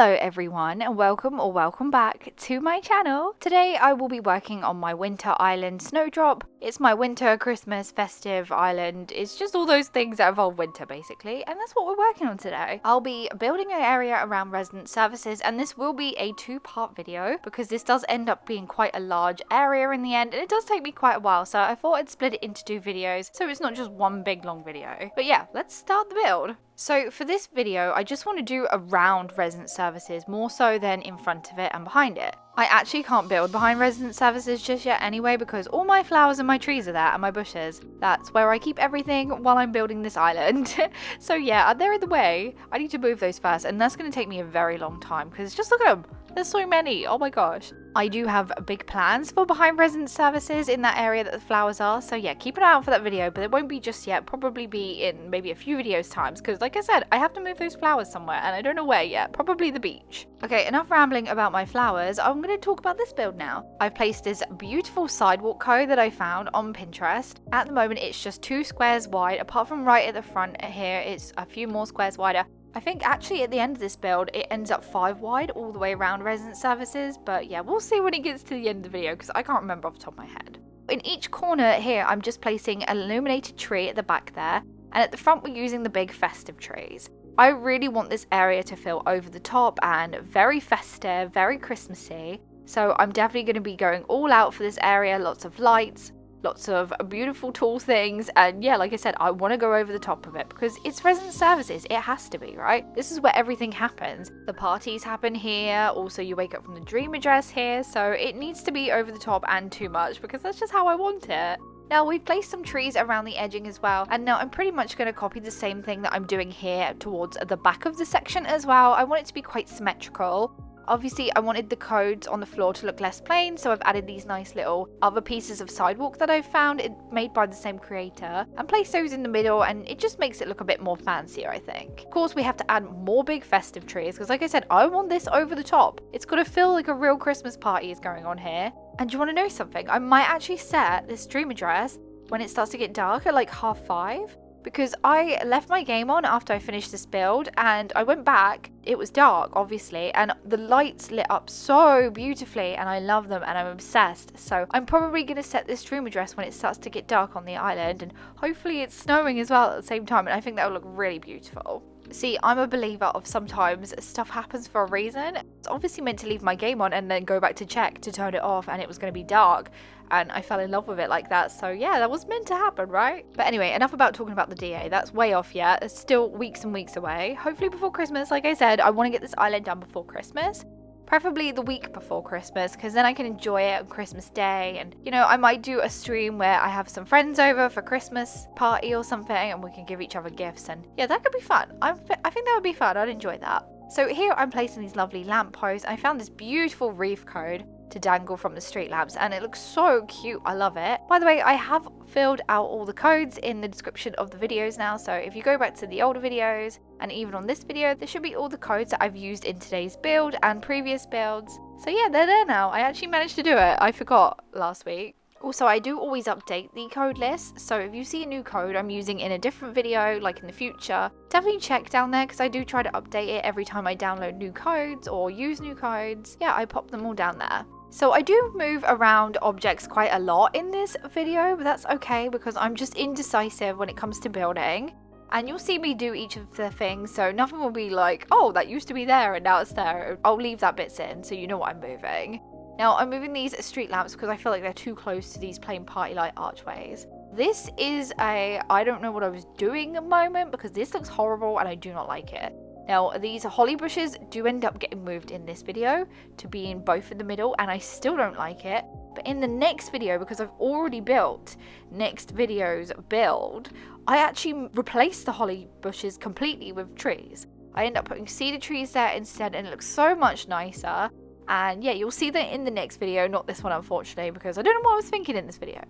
Hello everyone and welcome back to my channel. Today I will be working on my winter island Snowdrop. It's my winter, Christmas, festive island. It's just all those things that involve winter basically, and that's what we're working on today. I'll be building an area around resident services, and this will be a two-part video because this does end up being quite a large area in the end, and it does take me quite a while, so I thought I'd split it into two videos so it's not just one big long video. But yeah, let's start the build. So for this video, I just want to do around resident services more so than in front of it and behind it. I actually can't build behind resident services just yet anyway because all my flowers and my trees are there and my bushes. That's where I keep everything while I'm building this island. So yeah, they're in the way. I need to move those first, and that's going to take me a very long time because just look at them. There's so many. Oh my gosh. I do have big plans for behind resident services in that area that the flowers are. So yeah, keep an eye out for that video, but it won't be just yet. Probably be in maybe a few videos times because like I said, I have to move those flowers somewhere and I don't know where yet. Probably the beach. Okay, enough rambling about my flowers. I'm going to talk about this build now. I've placed this beautiful sidewalk code that I found on Pinterest. At the moment, it's just 2 squares wide. Apart from right at the front here, it's a few more squares wider. I think actually at the end of this build, it ends up 5 wide all the way around resident services. But yeah, we'll see when it gets to the end of the video because I can't remember off the top of my head. In each corner here, I'm just placing an illuminated tree at the back there. And at the front, we're using the big festive trees. I really want this area to feel over the top and very festive, very Christmassy. So I'm definitely going to be going all out for this area. Lots of lights, lots of beautiful tall things, and yeah, like I said, I want to go over the top of it because it's resident services. It has to be, right? This is where everything happens. The parties happen here. Also, you wake up from the dream address here, so it needs to be over the top and too much because that's just how I want it. Now, we've placed some trees around the edging as well, and now I'm pretty much going to copy the same thing that I'm doing here towards the back of the section as well. I want it to be quite symmetrical. Obviously, I wanted the codes on the floor to look less plain, so I've added these nice little other pieces of sidewalk that I've found made by the same creator and placed those in the middle, and it just makes it look a bit more fancier, I think. Of course, we have to add more big festive trees because like I said, I want this over the top. It's got to feel like a real Christmas party is going on here. And do you want to know something? I might actually set this dream address when it starts to get dark at like 5:30. Because I left my game on after I finished this build and I went back. It was dark, obviously, and the lights lit up so beautifully and I love them and I'm obsessed. So I'm probably going to set this dream address when it starts to get dark on the island, and hopefully it's snowing as well at the same time, and I think that will look really beautiful. See, I'm a believer of sometimes stuff happens for a reason. It's obviously meant to leave my game on and then go back to check to turn it off, and it was going to be dark. And I fell in love with it like that. So yeah, that was meant to happen, right? But anyway, enough about talking about the DA. That's way off yet. It's still weeks and weeks away. Hopefully before Christmas, like I said, I want to get this island done before Christmas. Preferably the week before Christmas, because then I can enjoy it on Christmas Day. And, you know, I might do a stream where I have some friends over for Christmas party or something, and we can give each other gifts. And yeah, that could be fun. I think that would be fun. I'd enjoy that. So here I'm placing these lovely lamp posts. I found this beautiful reef code to dangle from the street lamps, and it looks so cute. I love it. By the way, I have filled out all the codes in the description of the videos now, so if you go back to the older videos and even on this video, there should be all the codes that I've used in today's build and previous builds. So yeah, they're there now. I actually managed to do it. I forgot last week. Also, I do always update the code list, so if you see a new code I'm using in a different video, like in the future, definitely check down there because I do try to update it every time I download new codes or use new codes. Yeah, I pop them all down there. So I do move around objects quite a lot in this video, but that's okay because I'm just indecisive when it comes to building. And you'll see me do each of the things, so nothing will be like, oh, that used to be there and now it's there. I'll leave that bits in so you know what I'm moving. Now, I'm moving these street lamps because I feel like they're too close to these plain party light archways. This is a I don't know what I was doing moment because this looks horrible and I do not like it. Now, these holly bushes do end up getting moved in this video to be in both in the middle, and I still don't like it. But in the next video, because I've already built next video's build, I actually replaced the holly bushes completely with trees. I end up putting cedar trees there instead, and it looks so much nicer. And yeah, you'll see that in the next video, not this one unfortunately, because I don't know what I was thinking in this video.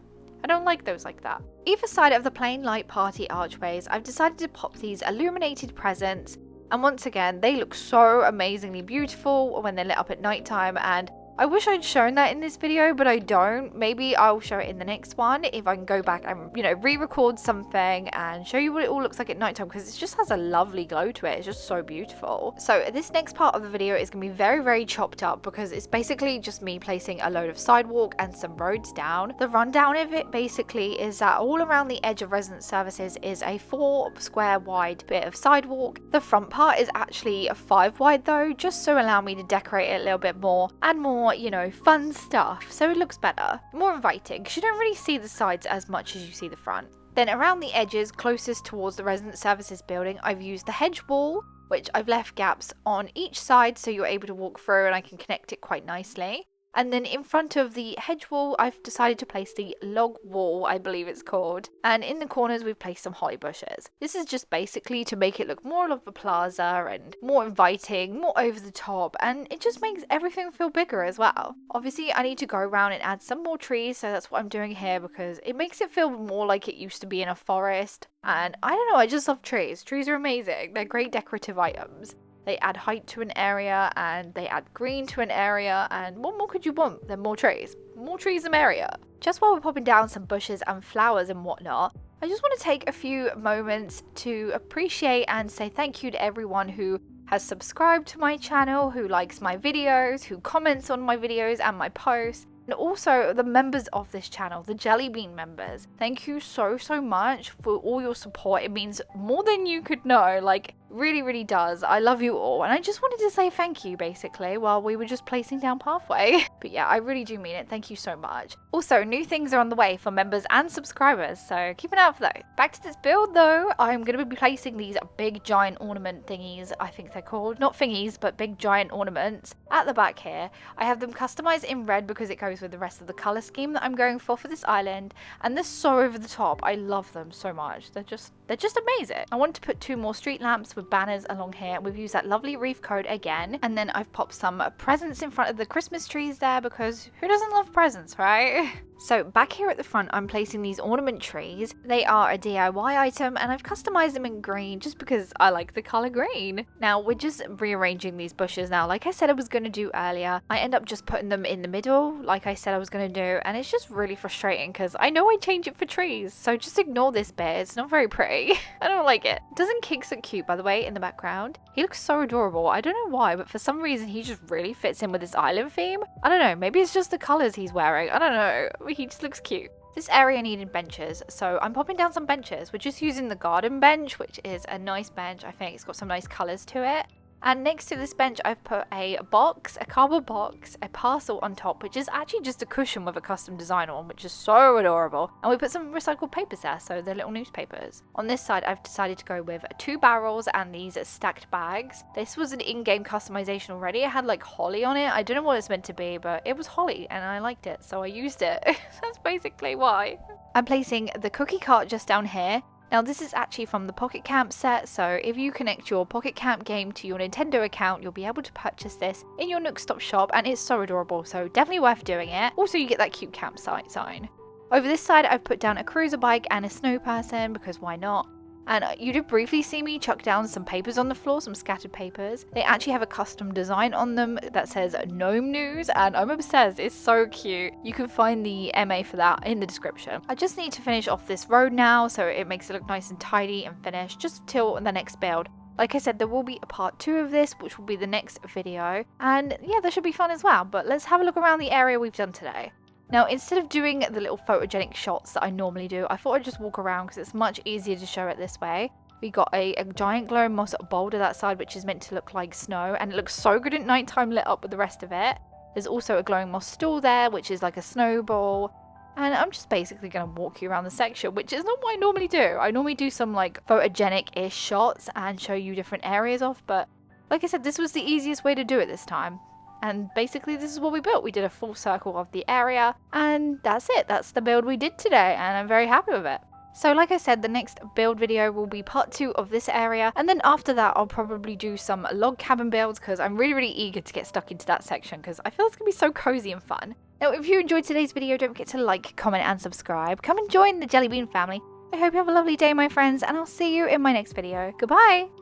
I don't like those like that. Either side of the plain light party archways, I've decided to pop these illuminated presents. And once again, they look so amazingly beautiful when they're lit up at nighttime, and I wish I'd shown that in this video, but I don't. Maybe I'll show it in the next one if I can go back and, you know, re-record something and show you what it all looks like at nighttime, because it just has a lovely glow to it. It's just so beautiful. So this next part of the video is going to be very, very chopped up because it's basically just me placing a load of sidewalk and some roads down. The rundown of it basically is that all around the edge of resident services is a 4 square wide bit of sidewalk. The front part is actually a 5 wide though, just to allow me to decorate it a little bit more and more, you know, fun stuff, so it looks better, more inviting, because you don't really see the sides as much as you see the front. Then around the edges closest towards the resident services building, I've used the hedge wall, which I've left gaps on each side so you're able to walk through and I can connect it quite nicely. And then in front of the hedge wall, I've decided to place the log wall, I believe it's called. And in the corners, we've placed some holly bushes. This is just basically to make it look more of a plaza and more inviting, more over the top. And it just makes everything feel bigger as well. Obviously, I need to go around and add some more trees. So that's what I'm doing here because it makes it feel more like it used to be in a forest. And I don't know, I just love trees. Trees are amazing. They're great decorative items. They add height to an area and they add green to an area, and what more could you want than more trees? More trees in the area. Just while we're popping down some bushes and flowers and whatnot, I just want to take a few moments to appreciate and say thank you to everyone who has subscribed to my channel, who likes my videos, who comments on my videos and my posts. And also the members of this channel, the Jellybean members. Thank you so much for all your support. It means more than you could know. Like, really, really does. I love you all. And I just wanted to say thank you, basically, while we were just placing down pathway. But yeah, I really do mean it. Thank you so much. Also, new things are on the way for members and subscribers, so keep an eye out for those. Back to this build, though. I'm going to be placing these big giant ornament thingies, I think they're called. Not thingies, but big giant ornaments at the back here. I have them customized in red because it goes with the rest of the color scheme that I'm going for this island, and they're so over the top. I love them so much. They're just amazing. I wanted to put 2 more street lamps with banners along here. We've used that lovely reef coat again, and then I've popped some presents in front of the Christmas trees there because who doesn't love presents, right? So back here at the front, I'm placing these ornament trees. They are a DIY item and I've customized them in green just because I like the color green. Now we're just rearranging these bushes now. Like I said I was going to do earlier, I end up just putting them in the middle like I said I was going to do, and it's just really frustrating because I know I change it for trees, so just ignore this bit. It's not very pretty. I don't like it. Doesn't Kix look cute, by the way, in the background? He looks so adorable. I don't know why, but for some reason he just really fits in with this island theme. I don't know, maybe it's just the colors he's wearing. I don't know. He just looks cute. This area needed benches, so I'm popping down some benches. We're just using the garden bench, which is a nice bench. I think it's got some nice colors to it. And next to this bench, I've put a box, a cardboard box, a parcel on top, which is actually just a cushion with a custom design on, which is so adorable. And we put some recycled papers there, so they're little newspapers. On this side, I've decided to go with 2 barrels and these stacked bags. This was an in-game customization already. It had like holly on it. I don't know what it's meant to be, but it was holly and I liked it, so I used it. That's basically why. I'm placing the cookie cart just down here. Now this is actually from the Pocket Camp set, so if you connect your Pocket Camp game to your Nintendo account, you'll be able to purchase this in your Nook Stop shop, and it's so adorable, so definitely worth doing it. Also, you get that cute campsite sign. Over this side, I've put down a cruiser bike and a snow person, because why not? And you did briefly see me chuck down some papers on the floor, some scattered papers. They actually have a custom design on them that says Gnome News, and I'm obsessed. It's so cute. You can find the MA for that in the description. I just need to finish off this road now so it makes it look nice and tidy and finished just till the next build. Like I said, there will be a part 2 of this, which will be the next video. And yeah, that should be fun as well. But let's have a look around the area we've done today. Now, instead of doing the little photogenic shots that I normally do, I thought I'd just walk around because it's much easier to show it this way. We got a giant glowing moss boulder that side, which is meant to look like snow, and it looks so good at nighttime lit up with the rest of it. There's also a glowing moss stool there, which is like a snowball. And I'm just basically going to walk you around the section, which is not what I normally do. I normally do some like photogenic-ish shots and show you different areas off, but like I said, this was the easiest way to do it this time. And basically this is what we built. We did a full circle of the area, and that's it. That's the build we did today, and I'm very happy with it. So like I said, the next build video will be part 2 of this area, and then after that I'll probably do some log cabin builds because I'm really eager to get stuck into that section because I feel it's going to be so cozy and fun. Now if you enjoyed today's video, don't forget to like, comment and subscribe. Come and join the Jellybean family. I hope you have a lovely day, my friends, and I'll see you in my next video. Goodbye!